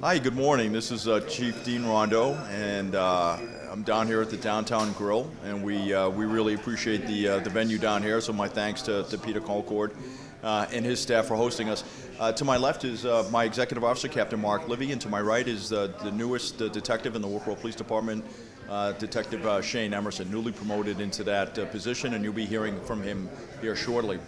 Hi, good morning. This is Chief Dean Rondo, and I'm down here at the Downtown Grill, and we really appreciate the venue down here. So my thanks to Peter Colcord and his staff for hosting us. To my left is my Executive Officer, Captain Mark Livy, and to my right is the newest detective in the Wolfeboro Police Department, Detective Shane Emerson, newly promoted into that position, and you'll be hearing from him here shortly.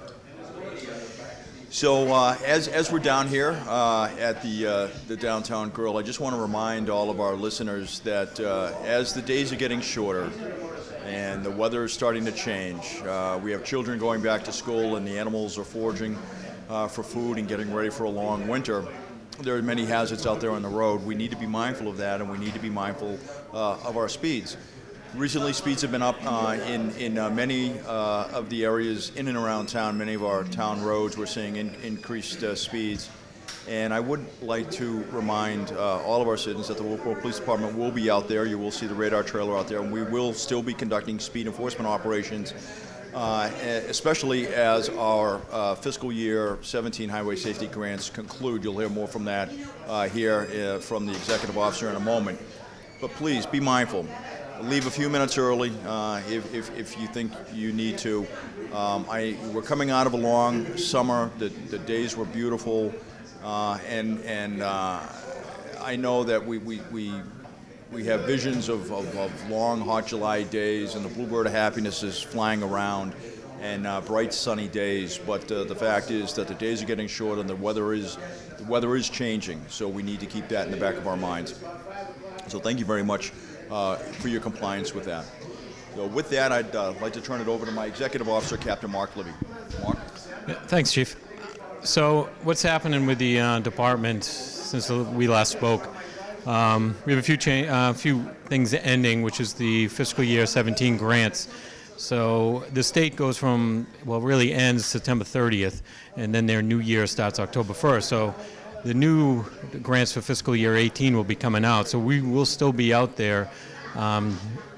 So as we're down here at the Downtown Grill, I just want to remind all of our listeners that as the days are getting shorter and the weather is starting to change, we have children going back to school and the animals are foraging for food and getting ready for a long winter. There are many hazards out there on the road. We need to be mindful of that, and we need to be mindful of our speeds. Recently, speeds have been up in many of the areas in and around town. Many of our town roads, we're seeing increased speeds. And I would like to remind all of our citizens that the Wolfeboro Police Department will be out there. You will see the radar trailer out there, and we will still be conducting speed enforcement operations, especially as our fiscal year 17 highway safety grants conclude. You'll hear more from that here from the executive officer in a moment. But please be mindful. Leave a few minutes early if you think you need to. We're coming out of a long summer. The days were beautiful, and I know that we have visions of long, hot July days, and the bluebird of happiness is flying around, and bright, sunny days. But the fact is that the days are getting shorter, and the weather is changing. So we need to keep that in the back of our minds. So thank you very much for your compliance with that. So with that, I'd like to turn it over to my Executive Officer, Captain Mark Livy. Mark? Yeah, thanks, Chief. So what's happening with the department since we last spoke? We have a few things ending, which is the fiscal year 17 grants. So the state goes from, well, really ends September 30th, and then their new year starts October 1st. So the new grants for fiscal year 18 will be coming out, so we will still be out there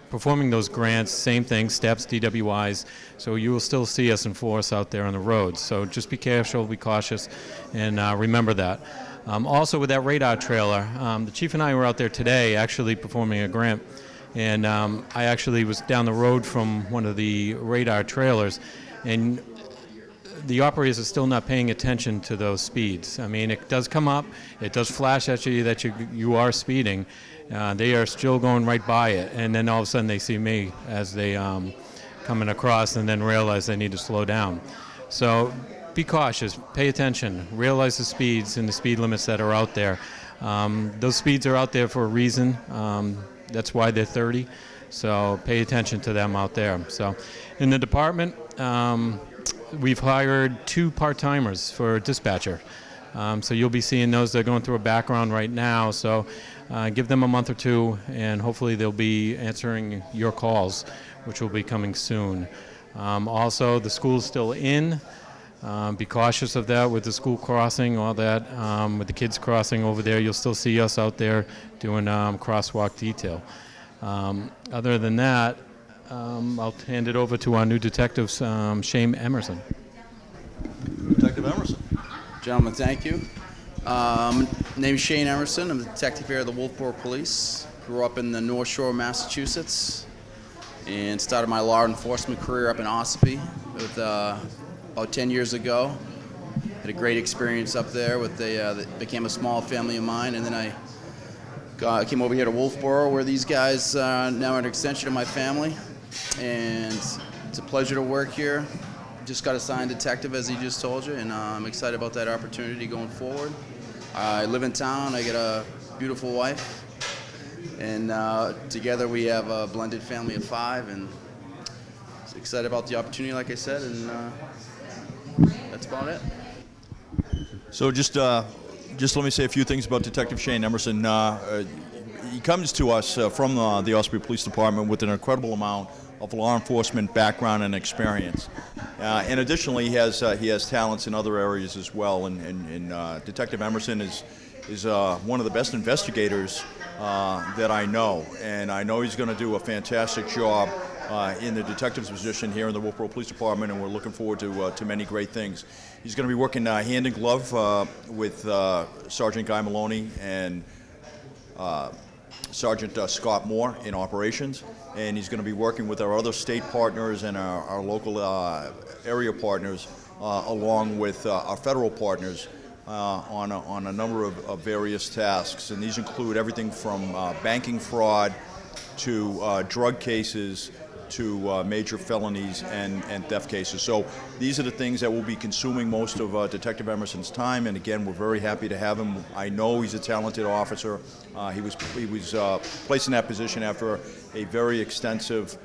performing those grants, same thing, steps, DWIs, so you will still see us enforce out there on the roads. So just be careful, be cautious, and remember that. Also with that radar trailer, the chief and I were out there today actually performing a grant, and I actually was down the road from one of the radar trailers, and the operators are still not paying attention to those speeds. I mean, it does come up, it does flash at you that you are speeding. They are still going right by it, and then all of a sudden they see me as they coming across, and then realize they need to slow down. So be cautious, pay attention, realize the speeds and the speed limits that are out there. Those speeds are out there for a reason. That's why they're 30. So pay attention to them out there. So in the department, we've hired 2 part-timers for dispatcher. So you'll be seeing those. They're going through a background right now. So give them a month or 2, and hopefully they'll be answering your calls, which will be coming soon. Also, the school's still in. Be cautious of that with the school crossing, all that. With the kids crossing over there, you'll still see us out there doing crosswalk detail. Other than that, I'll hand it over to our new detective, Shane Emerson. Detective Emerson. Gentlemen, thank you. My name is Shane Emerson. I'm the detective here at the Wolfeboro Police. Grew up in the North Shore of Massachusetts and started my law enforcement career up in Ossipee about 10 years ago. Had a great experience up there that became a small family of mine, and then I came over here to Wolfeboro, where these guys now are an extension of my family, and it's a pleasure to work here. Just got assigned detective, as he just told you, and I'm excited about that opportunity going forward. I live in town. I got a beautiful wife, and together we have a blended family of 5, and excited about the opportunity, like I said, and that's about it. So just let me say a few things about Detective Shane Emerson. He comes to us from the Ossipee Police Department with an incredible amount of law enforcement background and experience. And additionally, he has talents in other areas as well. And Detective Emerson is one of the best investigators that I know. And I know he's going to do a fantastic job in the detective's position here in the Wolfeboro Police Department, and we're looking forward to many great things. He's going to be working hand in glove with Sergeant Guy Maloney and Sergeant Scott Moore in operations, and he's going to be working with our other state partners and our local area partners, along with our federal partners, on a number of various tasks. And these include everything from banking fraud to drug cases to major felonies and theft cases. So these are the things that will be consuming most of Detective Emerson's time, and again, we're very happy to have him. I know he's a talented officer. He was placed in that position after a very extensive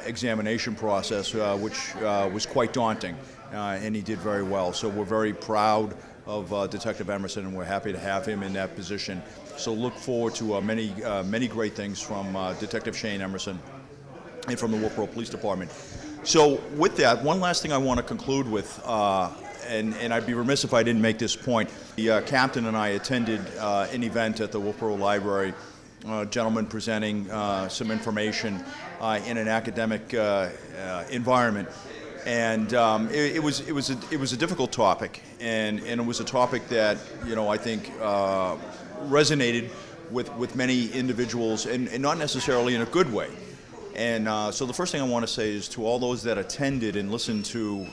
examination process, which was quite daunting, and he did very well. So we're very proud of Detective Emerson, and we're happy to have him in that position. So look forward to many great things from Detective Shane Emerson and from the Wolfeboro Police Department. So with that, one last thing I want to conclude with, and I'd be remiss if I didn't make this point. The captain and I attended an event at the Wolfeboro Library, a gentleman presenting some information in an academic environment. And it was a difficult topic, and it was a topic that, I think resonated with many individuals, and not necessarily in a good way. And so the first thing I want to say is to all those that attended and listened to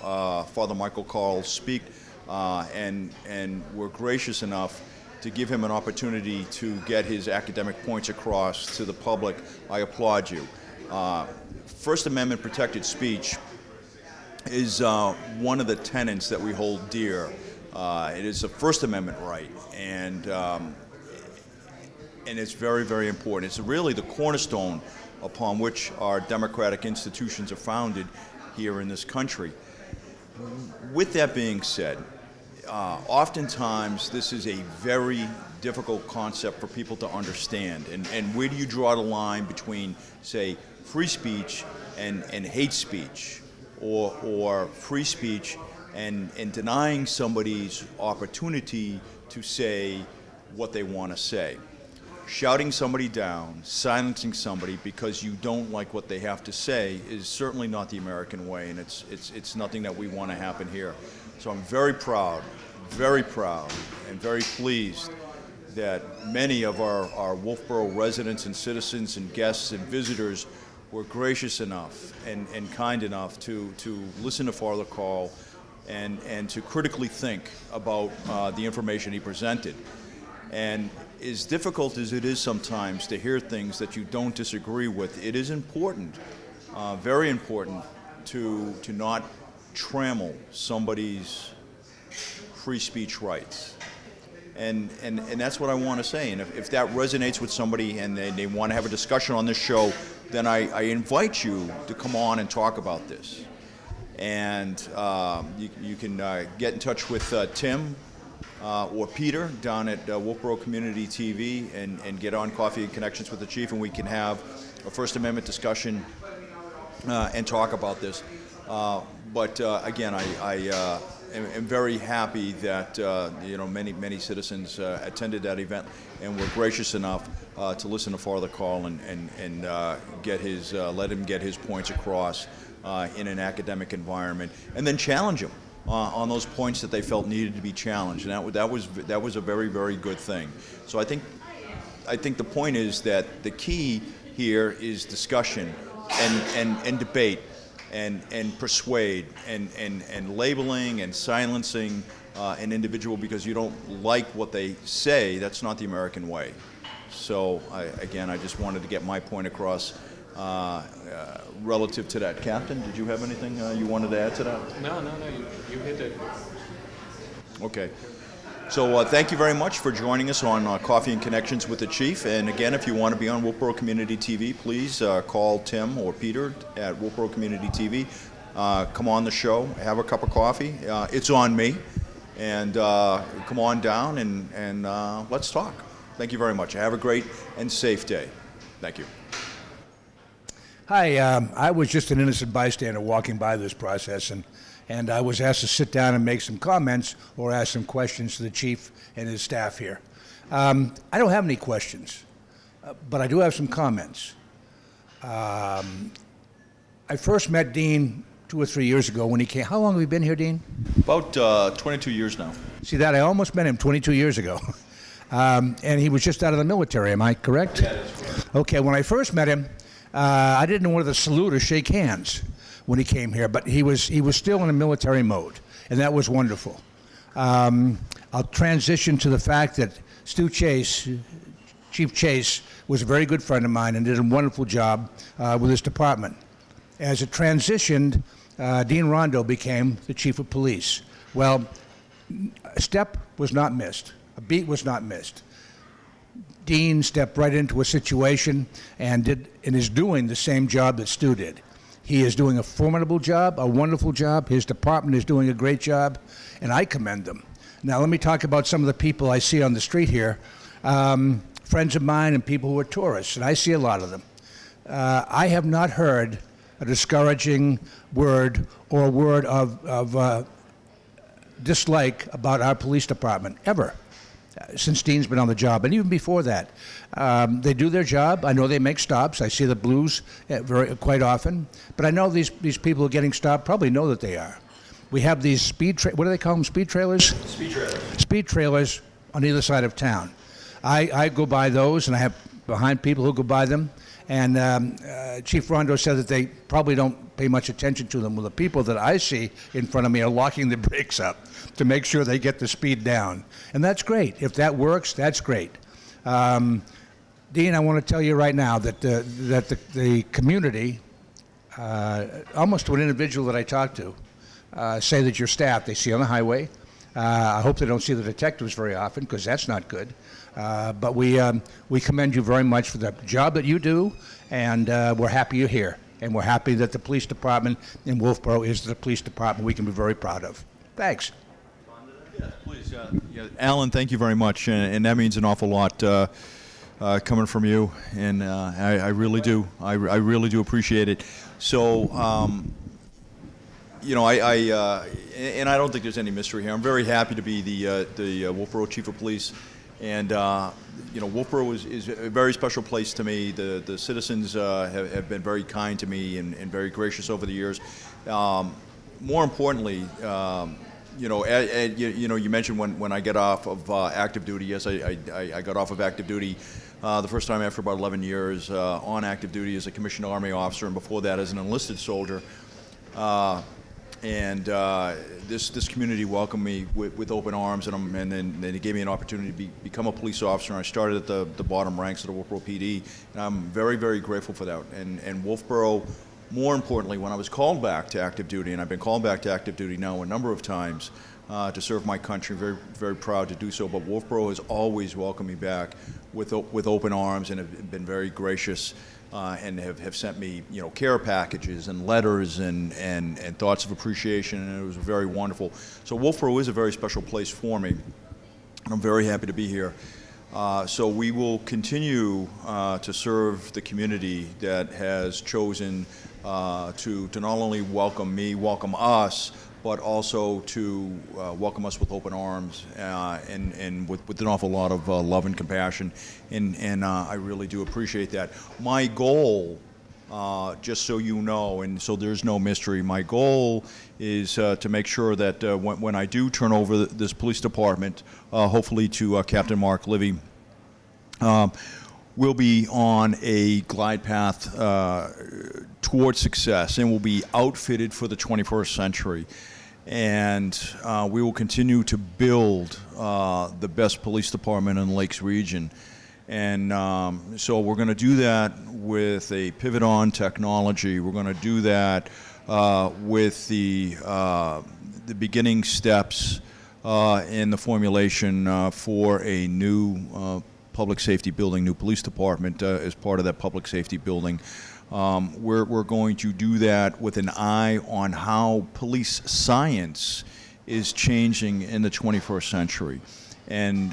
Father Michael Carl speak, and were gracious enough to give him an opportunity to get his academic points across to the public, I applaud you. First Amendment protected speech is one of the tenets that we hold dear. It is a First Amendment right, and it's very, very important. It's really the cornerstone upon which our democratic institutions are founded here in this country. With that being said, oftentimes this is a very difficult concept for people to understand. And where do you draw the line between, say, free speech and hate speech, or free speech and denying somebody's opportunity to say what they want to say? Shouting somebody down, silencing somebody because you don't like what they have to say is certainly not the American way, and it's nothing that we want to happen here. So I'm very proud, and very pleased that many of our Wolfeboro residents and citizens and guests and visitors were gracious enough and kind enough to listen to Father Carl and to critically think about the information he presented. And as difficult as it is sometimes to hear things that you don't disagree with, it is important, very important, to not trammel somebody's free speech rights. And that's what I want to say. And if that resonates with somebody and they want to have a discussion on this show, then I invite you to come on and talk about this. And you can get in touch with Tim or Peter down at Wolfeboro Community TV and get on Coffee and Connections with the Chief, and we can have a First Amendment discussion and talk about this. But again, I am very happy that many citizens attended that event and were gracious enough to listen to Father Carl and let him get his points across in an academic environment, and then challenge him on those points that they felt needed to be challenged, and that was a very, very good thing. So I think the point is that the key here is discussion and debate and persuade and labeling and silencing an individual because you don't like what they say. That's not the American way. So I just wanted to get my point across relative to that. Captain, did you have anything you wanted to add to that? No, you hit it. Okay. So thank you very much for joining us on Coffee and Connections with the Chief. And again, if you want to be on Wolfeboro Community TV, please call Tim or Peter at Wolfeboro Community TV. Come on the show, have a cup of coffee. It's on me. And come on down and let's talk. Thank you very much. Have a great and safe day. Thank you. Hi, I was just an innocent bystander walking by this process, and I was asked to sit down and make some comments or ask some questions to the chief and his staff here. I don't have any questions, but I do have some comments. I first met Dean 2 or 3 years ago when he came. How long have we been here, Dean? About 22 years now. See that? I almost met him 22 years ago. And he was just out of the military, am I correct? Yeah, that's correct. Okay, when I first met him, I didn't know whether to salute or shake hands when he came here, but he was still in a military mode, and that was wonderful. I'll transition to the fact that Chief Chase, was a very good friend of mine and did a wonderful job with his department. As it transitioned, Dean Rondo became the chief of police. Well, a step was not missed. A beat was not missed. Dean stepped right into a situation and is doing the same job that Stu did. He is doing a formidable job, a wonderful job. His department is doing a great job, and I commend them. Now, let me talk about some of the people I see on the street here, friends of mine and people who are tourists, and I see a lot of them. I have not heard a discouraging word or a word of dislike about our police department, ever, since Dean's been on the job, and even before that. They do their job. I know they make stops. I see the blues quite often, but I know these people who are getting stopped probably know that they are. We have these what do they call them, speed trailers? Speed trailers. Speed trailers on either side of town. I go by those, and I have behind people who go by them, and Chief Rondo said that they probably don't pay much attention to them. Well, the people that I see in front of me are locking the brakes up to make sure they get the speed down, and that's great. If that works, that's great. Dean, I want to tell you right now that the community, almost to an individual that I talked to, say that your staff they see on the highway. I hope they don't see the detectives very often, because that's not good. But we commend you very much for the job that you do, and we're happy you're here. And we're happy that the police department in Wolfeboro is the police department we can be very proud of. Thanks. Yes, please. Alan, thank you very much, and that means an awful lot coming from you, and I really do. I really do appreciate it. So, and I don't think there's any mystery here. I'm very happy to be the Wolfeboro Chief of Police, and Wolfeboro is a very special place to me. The citizens have been very kind to me and very gracious over the years. More importantly, you mentioned when I get off of active duty. Yes, I got off of active duty the first time after about 11 years on active duty as a commissioned Army officer, and before that as an enlisted soldier. This community welcomed me with open arms, and then they gave me an opportunity to become a police officer. And I started at the bottom ranks of the Wolfeboro PD, and I'm very, very grateful for that. And Wolfeboro, more importantly, when I was called back to active duty, and I've been called back to active duty now a number of times to serve my country, very, very proud to do so. But Wolfeboro has always welcomed me back with open arms and have been very gracious. And have sent me, care packages and letters and thoughts of appreciation, and it was very wonderful. So Wolfeboro is a very special place for me, and I'm very happy to be here. So we will continue to serve the community that has chosen to not only welcome us, but also to welcome us with open arms and with an awful lot of love and compassion, and I really do appreciate that. My goal, just so you know, and so there's no mystery, my goal is to make sure that when I do turn over this police department, hopefully to Captain Mark Livy, we'll be on a glide path towards success, and we'll be outfitted for the 21st century. And we will continue to build the best police department in the Lakes region. And so we're going to do that with a pivot on technology. We're going to do that with the beginning steps in the formulation for a new public safety building, new police department as part of that public safety building. We're going to do that with an eye on how police science is changing in the 21st century, and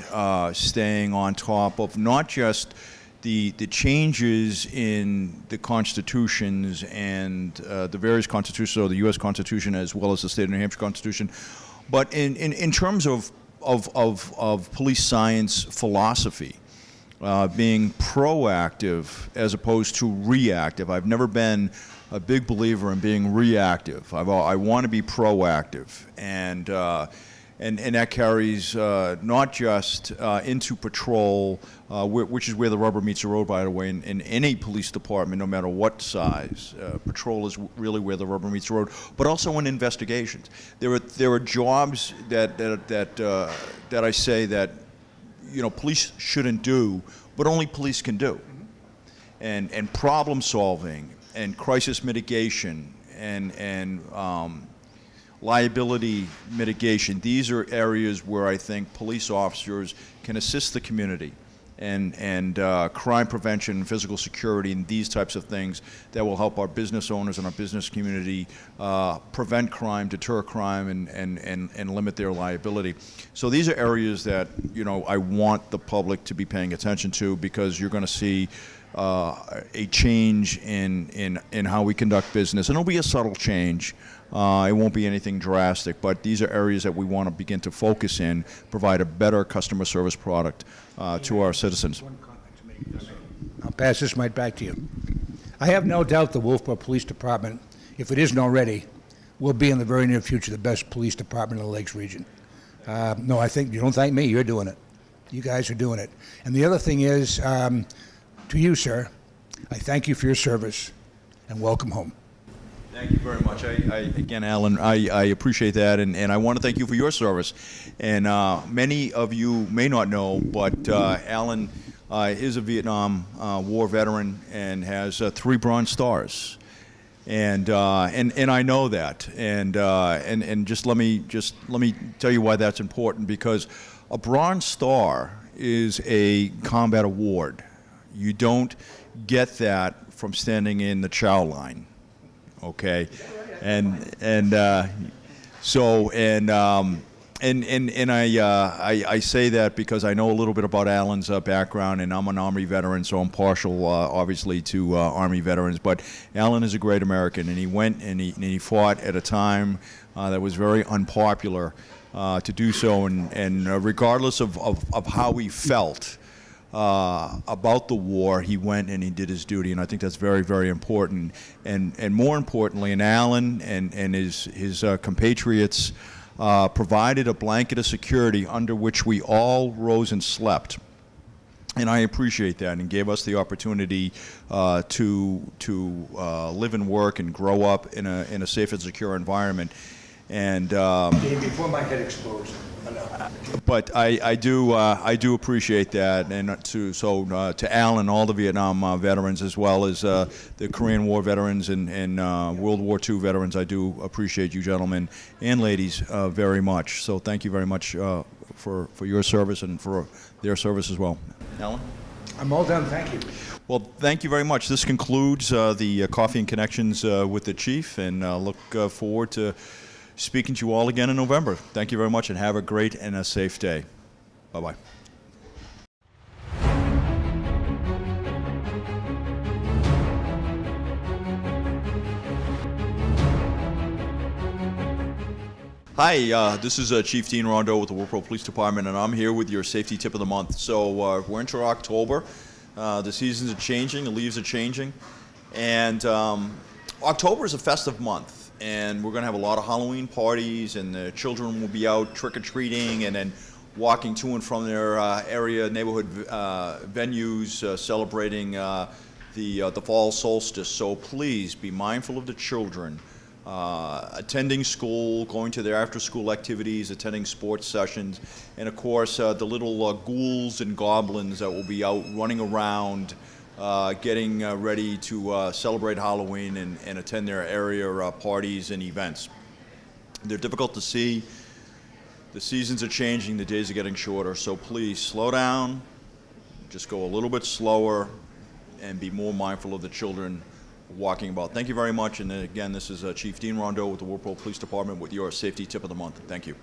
staying on top of not just the changes in the constitutions and the various constitutions, so the U.S. Constitution as well as the state of New Hampshire Constitution, but in terms of police science philosophy. Being proactive as opposed to reactive. I've never been a big believer in being reactive. I want to be proactive, and and that carries not just into patrol, which is where the rubber meets the road, by the way, in any police department, no matter what size. Patrol is really where the rubber meets the road, but also in investigations. There are jobs that I say that police shouldn't do, but only police can do. And problem solving and crisis mitigation and liability mitigation. These are areas where I think police officers can assist the community and crime prevention and physical security and these types of things that will help our business owners and our business community prevent crime, deter crime, and limit their liability. So these are areas that I want the public to be paying attention to, because you're going to see a change in how we conduct business, and it'll be a subtle change. It won't be anything drastic, but these are areas that we want to begin to focus in, provide a better customer service product to our citizens. One comment to make. I'll pass this mic back to you. I have no doubt the Wolfeboro Police Department, if it isn't already, will be in the very near future the best police department in the Lakes region. No, I think you don't thank me. You're doing it. You guys are doing it. And the other thing is, to you, sir, I thank you for your service and welcome home. Thank you very much. Again, Alan, I appreciate that, and I want to thank you for your service. And many of you may not know, but Alan is a Vietnam War veteran and has 3 Bronze Stars. And I know that. And just let me tell you why that's important, because a Bronze Star is a combat award. You don't get that from standing in the chow line. Okay, I say that because I know a little bit about Alan's background, and I'm an Army veteran, so I'm partial, obviously, to Army veterans. But Alan is a great American, and he went and he fought at a time that was very unpopular to do so, and regardless of how he felt about the war, he went and he did his duty, and I think that's very, very important. And more importantly, and Alan and his compatriots provided a blanket of security under which we all rose and slept. And I appreciate that, and gave us the opportunity to live and work and grow up in a safe and secure environment. And Before my head explodes. but I do appreciate that, and to Alan, all the Vietnam veterans, as well as the Korean War veterans and World War II veterans, I do appreciate you gentlemen and ladies very much. So thank you very much for your service and for their service as well. Alan? I'm all done, thank you. Well, thank you very much. This concludes the Coffee and Connections with the Chief, and look forward to speaking to you all again in November. Thank you very much, and have a great and a safe day. Bye-bye. Hi, this is Chief Dean Rondeau with the Wolfeboro Police Department, and I'm here with your safety tip of the month. So we're into October. The seasons are changing, the leaves are changing, and October is a festive month. And we're going to have a lot of Halloween parties, and the children will be out trick-or-treating and then walking to and from their area neighborhood venues celebrating the fall solstice. So please be mindful of the children attending school, going to their after-school activities, attending sports sessions, and of course the little ghouls and goblins that will be out running around getting ready to celebrate Halloween and attend their area parties and events. They're difficult to see. The seasons are changing, the days are getting shorter, so please slow down, just go a little bit slower, and be more mindful of the children walking about. Thank you very much, and again, this is Chief Dean Rondeau with the Wolfeboro Police Department with your safety tip of the month. Thank you.